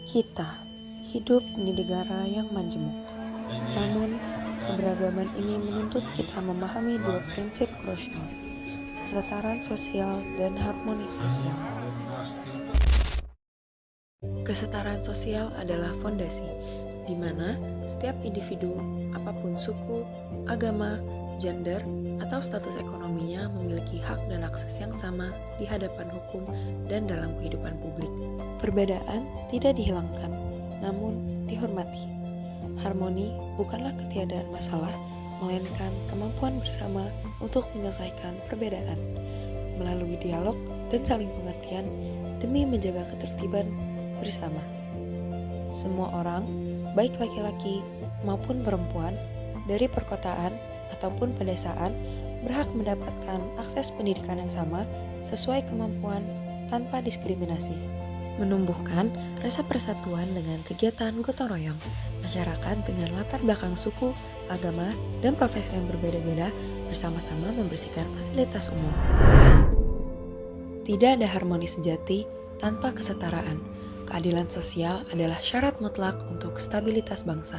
Kita hidup di negara yang majemuk, namun keberagaman ini menuntut kita memahami dua prinsip krusial, kesetaraan sosial dan harmoni sosial. Kesetaraan sosial adalah fondasi, di mana setiap individu, apapun suku, agama, gender, atau status ekonominya memiliki hak dan akses yang sama di hadapan hukum dan dalam kehidupan publik. Perbedaan tidak dihilangkan, namun dihormati. Harmoni bukanlah ketiadaan masalah, melainkan kemampuan bersama untuk menyelesaikan perbedaan melalui dialog dan saling pengertian demi menjaga ketertiban bersama. Semua orang, baik laki-laki maupun perempuan, dari perkotaan ataupun pedesaan, berhak mendapatkan akses pendidikan yang sama sesuai kemampuan tanpa diskriminasi. Menumbuhkan rasa persatuan dengan kegiatan gotong royong, masyarakat dengan latar belakang suku, agama, dan profesi yang berbeda-beda bersama-sama membersihkan fasilitas umum. Tidak ada harmoni sejati tanpa kesetaraan. Keadilan sosial adalah syarat mutlak untuk stabilitas bangsa.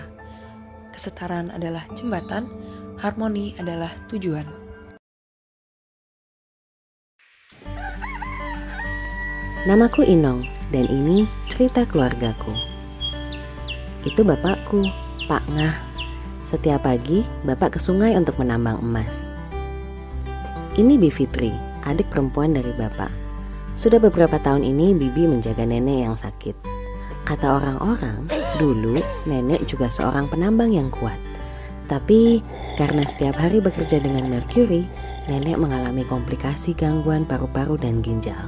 Kesetaraan adalah jembatan, harmoni adalah tujuan. Namaku Inong, dan ini cerita keluargaku. Itu bapakku, Pak Ngah. Setiap pagi, bapak ke sungai untuk menambang emas. Ini Bi Fitri, adik perempuan dari bapak. Sudah beberapa tahun ini Bibi menjaga nenek yang sakit. Kata orang-orang, dulu nenek juga seorang penambang yang kuat. Tapi karena setiap hari bekerja dengan merkuri, nenek mengalami komplikasi gangguan paru-paru dan ginjal.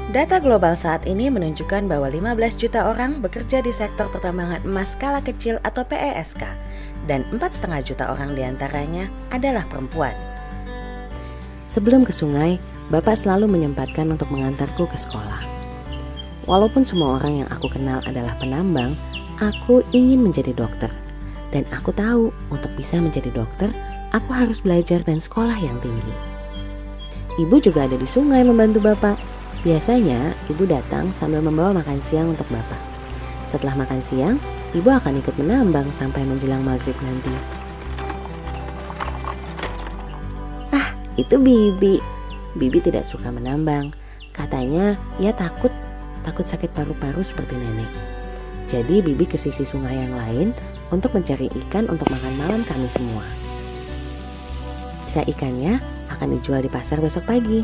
Data global saat ini menunjukkan bahwa 15 juta orang bekerja di sektor pertambangan emas skala kecil atau PESK, dan 4,5 juta orang diantaranya adalah perempuan. Sebelum ke sungai, bapak selalu menyempatkan untuk mengantarku ke sekolah. Walaupun semua orang yang aku kenal adalah penambang, aku ingin menjadi dokter. Dan aku tahu untuk bisa menjadi dokter, aku harus belajar dan sekolah yang tinggi. Ibu juga ada di sungai membantu bapak. Biasanya ibu datang sambil membawa makan siang untuk bapak. Setelah makan siang, ibu akan ikut menambang sampai menjelang maghrib nanti. Ah, itu Bibi. Bibi tidak suka menambang. Katanya ia takut sakit paru-paru seperti nenek. Jadi Bibi ke sisi sungai yang lain untuk mencari ikan untuk makan malam kami semua. Sisa ikannya akan dijual di pasar besok pagi.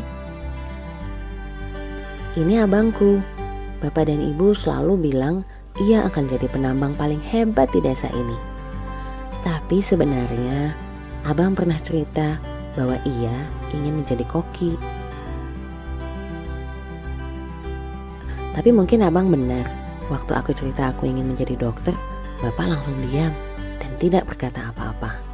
Ini abangku. Bapak dan ibu selalu bilang ia akan jadi penambang paling hebat di desa ini. Tapi sebenarnya abang pernah cerita bahwa ia ingin menjadi koki. Tapi mungkin abang benar. Waktu aku cerita aku ingin menjadi dokter, bapak langsung diam dan tidak berkata apa-apa.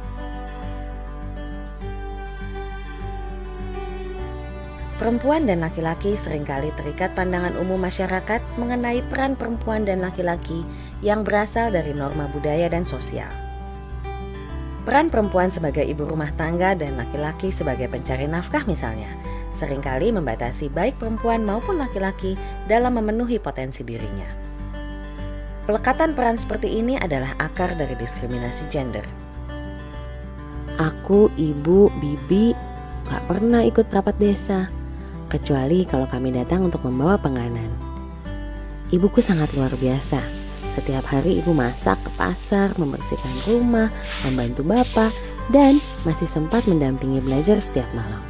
Perempuan dan laki-laki seringkali terikat pandangan umum masyarakat mengenai peran perempuan dan laki-laki yang berasal dari norma budaya dan sosial. Peran perempuan sebagai ibu rumah tangga dan laki-laki sebagai pencari nafkah misalnya, seringkali membatasi baik perempuan maupun laki-laki dalam memenuhi potensi dirinya. Pelekatan peran seperti ini adalah akar dari diskriminasi gender. Aku, ibu, bibi gak pernah ikut rapat desa, kecuali kalau kami datang untuk membawa penganan. Ibuku sangat luar biasa. Setiap hari ibu masak ke pasar, membersihkan rumah, membantu bapak, dan masih sempat mendampingi belajar setiap malam.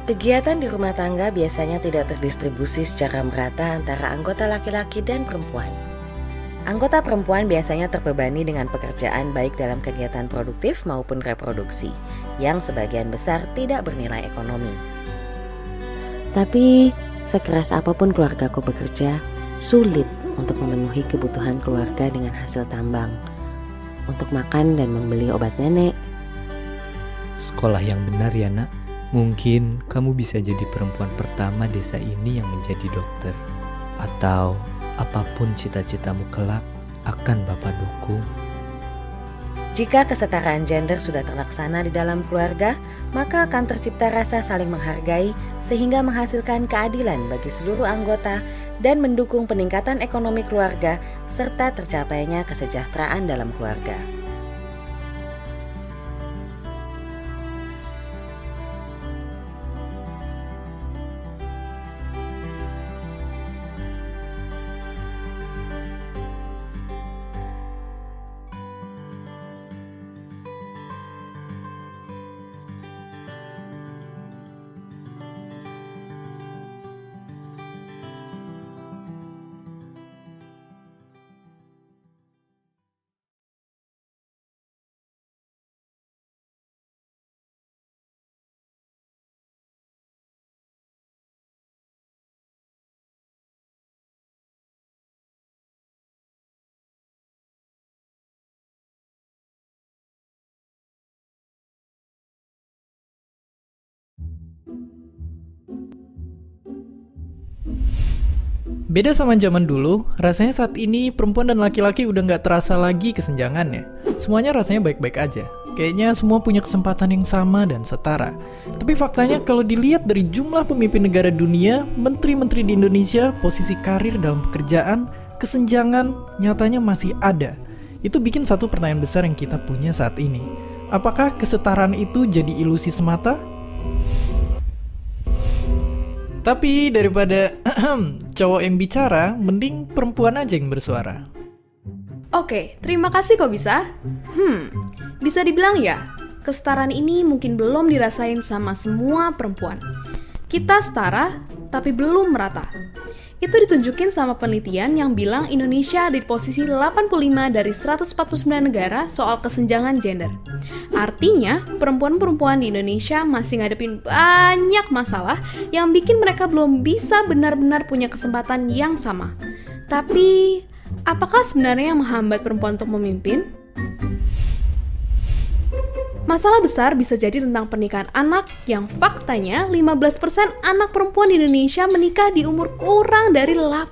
Kegiatan di rumah tangga biasanya tidak terdistribusi secara merata antara anggota laki-laki dan perempuan. Anggota perempuan biasanya terbebani dengan pekerjaan baik dalam kegiatan produktif maupun reproduksi, yang sebagian besar tidak bernilai ekonomi. Tapi sekeras apapun keluargaku bekerja, sulit untuk memenuhi kebutuhan keluarga dengan hasil tambang, untuk makan dan membeli obat nenek. Sekolah yang benar ya nak. Mungkin kamu bisa jadi perempuan pertama desa ini yang menjadi dokter. Atau apapun cita-citamu kelak akan Bapak dukung. Jika kesetaraan gender sudah terlaksana di dalam keluarga, maka akan tercipta rasa saling menghargai sehingga menghasilkan keadilan bagi seluruh anggota dan mendukung peningkatan ekonomi keluarga serta tercapainya kesejahteraan dalam keluarga. Beda sama zaman dulu, rasanya saat ini perempuan dan laki-laki udah nggak terasa lagi kesenjangannya. Semuanya rasanya baik-baik aja. Kayaknya semua punya kesempatan yang sama dan setara. Tapi faktanya kalau dilihat dari jumlah pemimpin negara dunia, menteri-menteri di Indonesia, posisi karir dalam pekerjaan, kesenjangan nyatanya masih ada. Itu bikin satu pertanyaan besar yang kita punya saat ini. Apakah kesetaraan itu jadi ilusi semata? Tapi daripada cowok yang bicara, mending perempuan aja yang bersuara. Oke, terima kasih kok bisa. Bisa dibilang ya, kesetaraan ini mungkin belum dirasain sama semua perempuan. Kita setara, tapi belum merata. Itu ditunjukin sama penelitian yang bilang Indonesia ada di posisi 85 dari 149 negara soal kesenjangan gender. Artinya, perempuan-perempuan di Indonesia masih ngadepin banyak masalah yang bikin mereka belum bisa benar-benar punya kesempatan yang sama. Tapi, apakah sebenarnya yang menghambat perempuan untuk memimpin? Masalah besar bisa jadi tentang pernikahan anak yang faktanya 15% anak perempuan di Indonesia menikah di umur kurang dari 18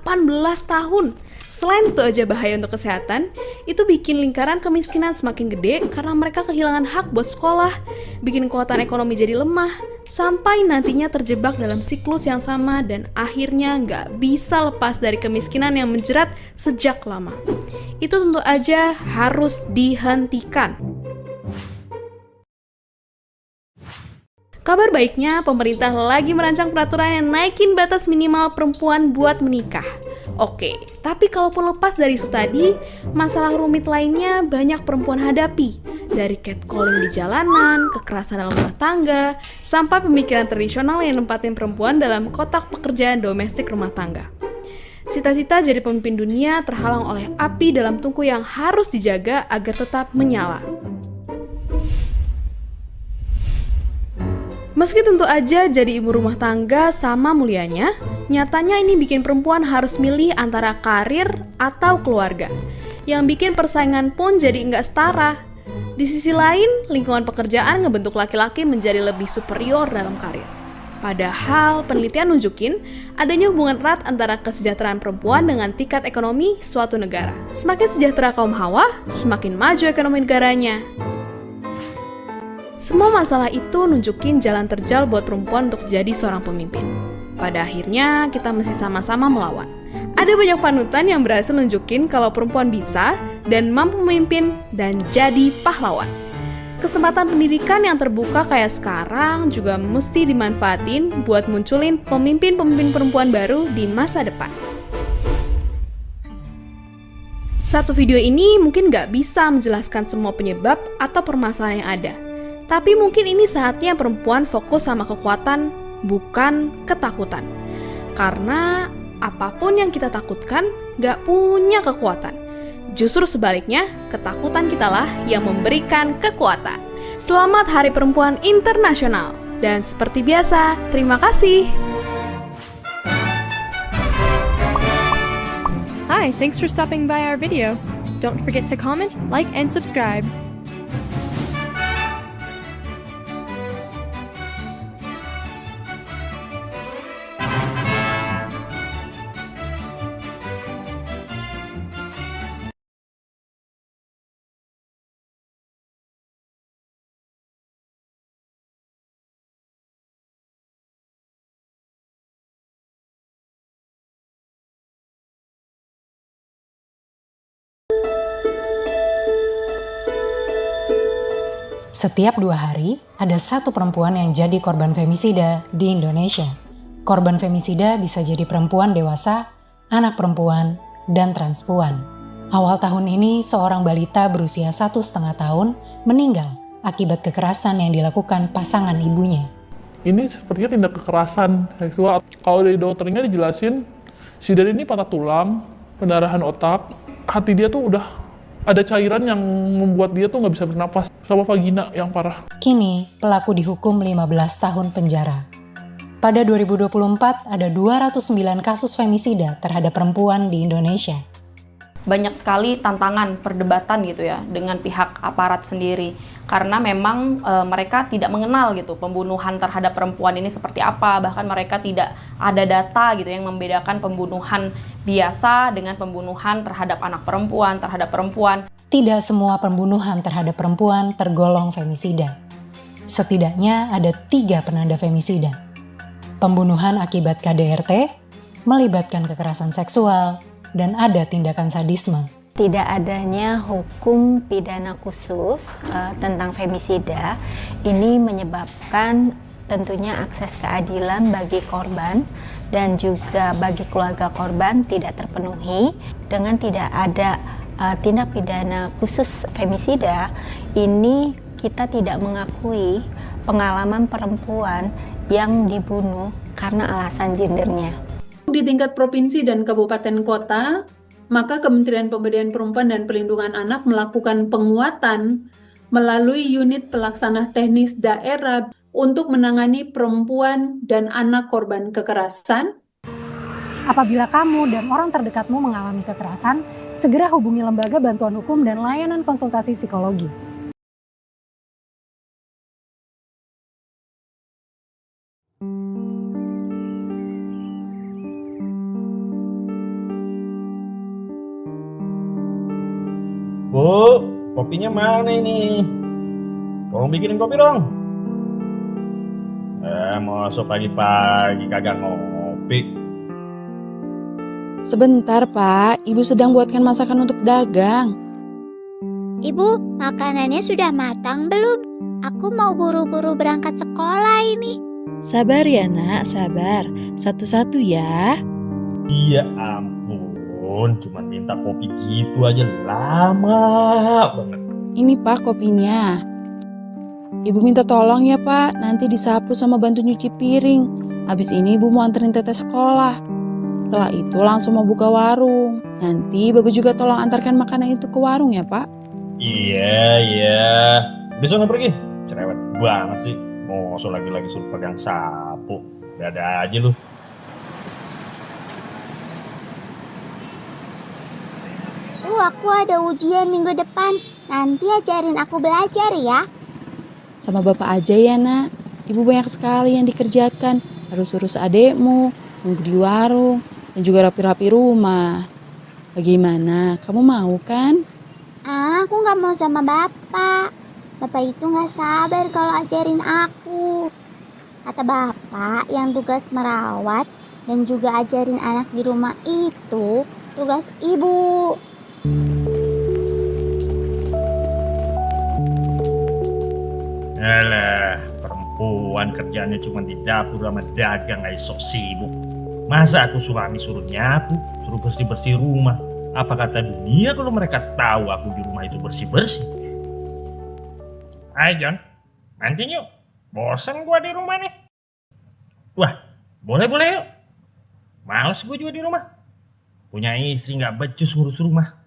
tahun. Selain itu aja bahaya untuk kesehatan, itu bikin lingkaran kemiskinan semakin gede karena mereka kehilangan hak buat sekolah, bikin kekuatan ekonomi jadi lemah, sampai nantinya terjebak dalam siklus yang sama dan akhirnya nggak bisa lepas dari kemiskinan yang menjerat sejak lama. Itu tentu aja harus dihentikan. Kabar baiknya, pemerintah lagi merancang peraturan yang naikin batas minimal perempuan buat menikah. Oke, tapi kalaupun lepas dari isu tadi, masalah rumit lainnya banyak perempuan hadapi. Dari catcalling di jalanan, kekerasan dalam rumah tangga, sampai pemikiran tradisional yang nempatin perempuan dalam kotak pekerjaan domestik rumah tangga. Cita-cita jadi pemimpin dunia terhalang oleh api dalam tungku yang harus dijaga agar tetap menyala. Meski tentu aja jadi ibu rumah tangga sama mulianya, nyatanya ini bikin perempuan harus milih antara karir atau keluarga, yang bikin persaingan pun jadi nggak setara. Di sisi lain, lingkungan pekerjaan ngebentuk laki-laki menjadi lebih superior dalam karir. Padahal penelitian nunjukin adanya hubungan erat antara kesejahteraan perempuan dengan tingkat ekonomi suatu negara. Semakin sejahtera kaum hawa, semakin maju ekonomi negaranya. Semua masalah itu nunjukin jalan terjal buat perempuan untuk jadi seorang pemimpin. Pada akhirnya, kita mesti sama-sama melawan. Ada banyak panutan yang berhasil nunjukin kalau perempuan bisa dan mampu memimpin dan jadi pahlawan. Kesempatan pendidikan yang terbuka kayak sekarang juga mesti dimanfaatin buat munculin pemimpin-pemimpin perempuan baru di masa depan. Satu video ini mungkin nggak bisa menjelaskan semua penyebab atau permasalahan yang ada. Tapi mungkin ini saatnya perempuan fokus sama kekuatan, bukan ketakutan. Karena apapun yang kita takutkan gak punya kekuatan. Justru sebaliknya, ketakutan kitalah yang memberikan kekuatan. Selamat Hari Perempuan Internasional. Dan seperti biasa, terima kasih. Hi, thanks for stopping by our video. Don't forget to comment, like, and subscribe. Setiap 2 hari, ada satu perempuan yang jadi korban femisida di Indonesia. Korban femisida bisa jadi perempuan dewasa, anak perempuan, dan transpuan. Awal tahun ini, seorang balita berusia 1,5 tahun meninggal akibat kekerasan yang dilakukan pasangan ibunya. Ini sepertinya tindak kekerasan seksual. Kalau dari dokternya dijelasin, si Dani ini patah tulang, pendarahan otak, hati dia tuh udah ada cairan yang membuat dia tuh nggak bisa bernapas, sama vagina yang parah. Kini, pelaku dihukum 15 tahun penjara. Pada 2024, ada 209 kasus femisida terhadap perempuan di Indonesia. Banyak sekali tantangan perdebatan gitu ya dengan pihak aparat sendiri karena memang mereka tidak mengenal gitu pembunuhan terhadap perempuan ini seperti apa, bahkan mereka tidak ada data gitu yang membedakan pembunuhan biasa dengan pembunuhan terhadap anak perempuan, terhadap perempuan. Tidak semua pembunuhan terhadap perempuan tergolong femisida. Setidaknya ada 3 penanda femisida. Pembunuhan akibat KDRT, melibatkan kekerasan seksual, dan ada tindakan sadisme. Tidak adanya hukum pidana khusus tentang femisida ini menyebabkan tentunya akses keadilan bagi korban dan juga bagi keluarga korban tidak terpenuhi. Dengan tidak ada tindak pidana khusus femisida, ini kita tidak mengakui pengalaman perempuan yang dibunuh karena alasan gendernya. Di tingkat provinsi dan kabupaten kota, maka Kementerian Pemberdayaan Perempuan dan Perlindungan Anak melakukan penguatan melalui unit pelaksana teknis daerah untuk menangani perempuan dan anak korban kekerasan. Apabila kamu dan orang terdekatmu mengalami kekerasan, segera hubungi lembaga bantuan hukum dan layanan konsultasi psikologi. Bu, kopinya mana ini? Tolong bikinin kopi dong. Masuk pagi-pagi kagak ngopi. Sebentar Pak, Ibu sedang buatkan masakan untuk dagang. Ibu, makanannya sudah matang belum? Aku mau buru-buru berangkat sekolah ini. Sabar ya nak, sabar. Satu-satu ya. Iya ampun, cuma minta kopi gitu aja lama banget. Ini Pak kopinya. Ibu minta tolong ya Pak, nanti disapu sama bantu nyuci piring. Habis ini Ibu mau anterin Teteh sekolah. Setelah itu langsung mau buka warung. Nanti Bapak juga tolong antarkan makanan itu ke warung ya Pak. Iya. Besok nggak pergi? Cerewet banget sih. Mosok lagi-lagi suruh pegang sapu. Ada aja lu. Aku ada ujian minggu depan. Nanti ajarin aku belajar ya. Sama Bapak aja ya nak. Ibu banyak sekali yang dikerjakan. Harus urus adekmu, nunggu di warung, dan juga rapi-rapi rumah. Bagaimana? Kamu mau kan? Aku gak mau sama Bapak. Bapak itu gak sabar kalau ajarin aku. Kata Bapak yang tugas merawat dan juga ajarin anak di rumah itu tugas ibu. Alah, perempuan kerjanya cuma di dapur sama dagang aja sok sibuk. Masa aku suami suruh nyapu, suruh bersih-bersih rumah. Apa kata dunia kalau mereka tahu aku di rumah itu bersih-bersih? Ayo John, mancing yuk. Bosan gua di rumah nih. Wah, boleh yuk. Males gua juga di rumah. Punya istri gak becus ngurus rumah.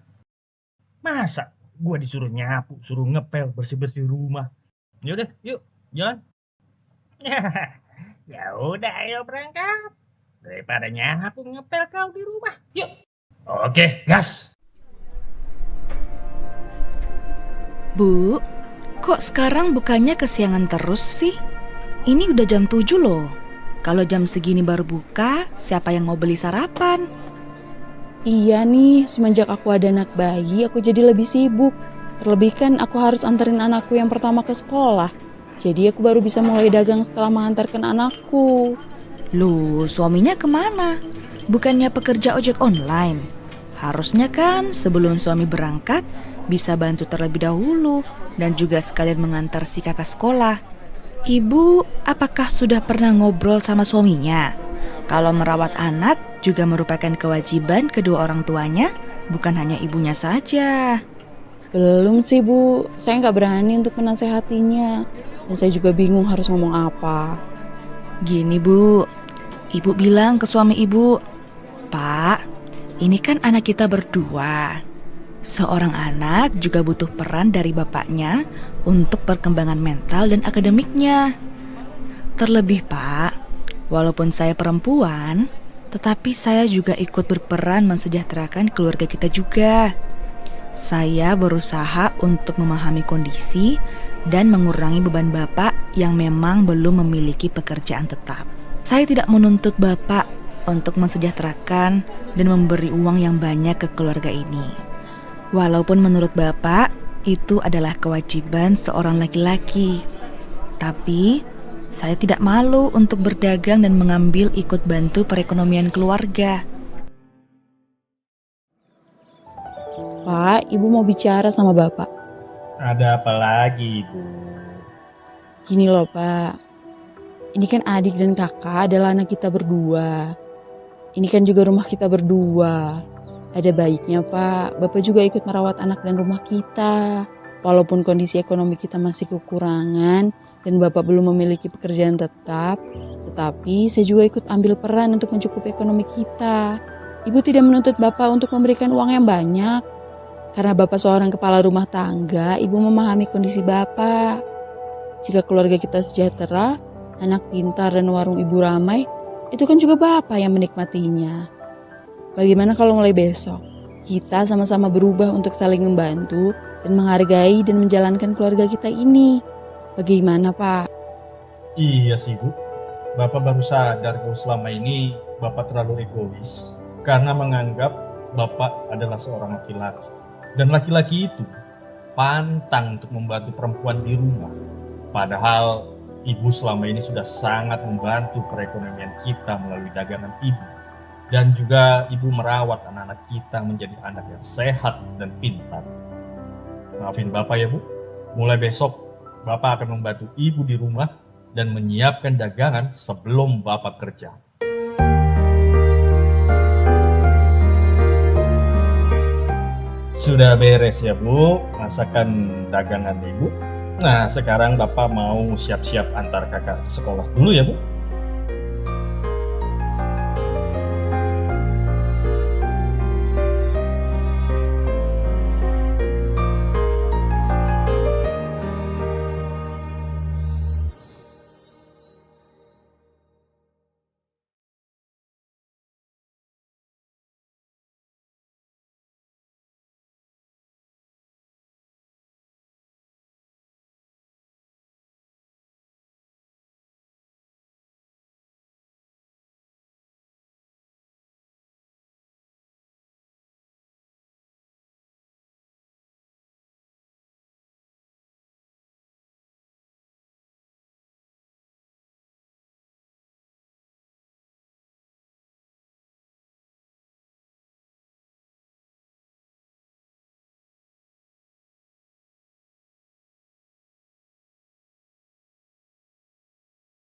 Masa gua disuruh nyapu, suruh ngepel, bersih-bersih rumah. Yaudah, yuk, jalan. Ya udah, ayo berangkat. Daripada nyapu ngepel kau di rumah. Yuk. Oke, gas. Bu, kok sekarang bukanya kesiangan terus sih? Ini udah jam 7 loh. Kalau jam segini baru buka, siapa yang mau beli sarapan? Iya nih, semenjak aku ada anak bayi, aku jadi lebih sibuk. Terlebih kan aku harus anterin anakku yang pertama ke sekolah. Jadi aku baru bisa mulai dagang setelah mengantarkan anakku. Loh, suaminya kemana? Bukannya pekerja ojek online? Harusnya kan sebelum suami berangkat bisa bantu terlebih dahulu. dan juga sekalian mengantar si kakak sekolah. Ibu, apakah sudah pernah ngobrol sama suaminya? Kalau merawat anak juga merupakan kewajiban kedua orang tuanya, bukan hanya ibunya saja. Belum sih Bu, saya nggak berani untuk menasehatinya. Dan saya juga bingung harus ngomong apa. Gini Bu, ibu bilang ke suami ibu, Pak, ini kan anak kita berdua. Seorang anak juga butuh peran dari bapaknya untuk perkembangan mental dan akademiknya. Terlebih Pak, walaupun saya perempuan, tetapi saya juga ikut berperan mensejahterakan keluarga kita juga. Saya berusaha untuk memahami kondisi dan mengurangi beban bapak yang memang belum memiliki pekerjaan tetap. Saya tidak menuntut bapak untuk mensejahterakan dan memberi uang yang banyak ke keluarga ini. Walaupun menurut bapak itu adalah kewajiban seorang laki-laki. Tapi saya tidak malu untuk berdagang dan mengambil ikut bantu perekonomian keluarga. Pak, Ibu mau bicara sama Bapak. Ada apa lagi, Ibu? Gini loh Pak, ini kan adik dan kakak adalah anak kita berdua. Ini kan juga rumah kita berdua. Ada baiknya Pak, Bapak juga ikut merawat anak dan rumah kita. Walaupun kondisi ekonomi kita masih kekurangan dan Bapak belum memiliki pekerjaan tetap, tetapi saya juga ikut ambil peran untuk mencukupi ekonomi kita. Ibu tidak menuntut Bapak untuk memberikan uang yang banyak. Karena Bapak seorang kepala rumah tangga, Ibu memahami kondisi Bapak. Jika keluarga kita sejahtera, anak pintar dan warung Ibu ramai, itu kan juga Bapak yang menikmatinya. Bagaimana kalau mulai besok, kita sama-sama berubah untuk saling membantu dan menghargai dan menjalankan keluarga kita ini? Bagaimana Pak? Iya sih Bu, Bapak baru sadar kalau selama ini Bapak terlalu egois karena menganggap Bapak adalah seorang laki-laki. Dan laki-laki itu pantang untuk membantu perempuan di rumah. Padahal Ibu selama ini sudah sangat membantu perekonomian kita melalui dagangan Ibu. Dan juga Ibu merawat anak-anak kita menjadi anak yang sehat dan pintar. Maafin Bapak ya Bu, mulai besok Bapak akan membantu Ibu di rumah dan menyiapkan dagangan sebelum Bapak kerja. Sudah beres ya Bu, masakan dagangan Ibu. Nah sekarang Bapak mau siap-siap antar kakak ke sekolah dulu ya Bu.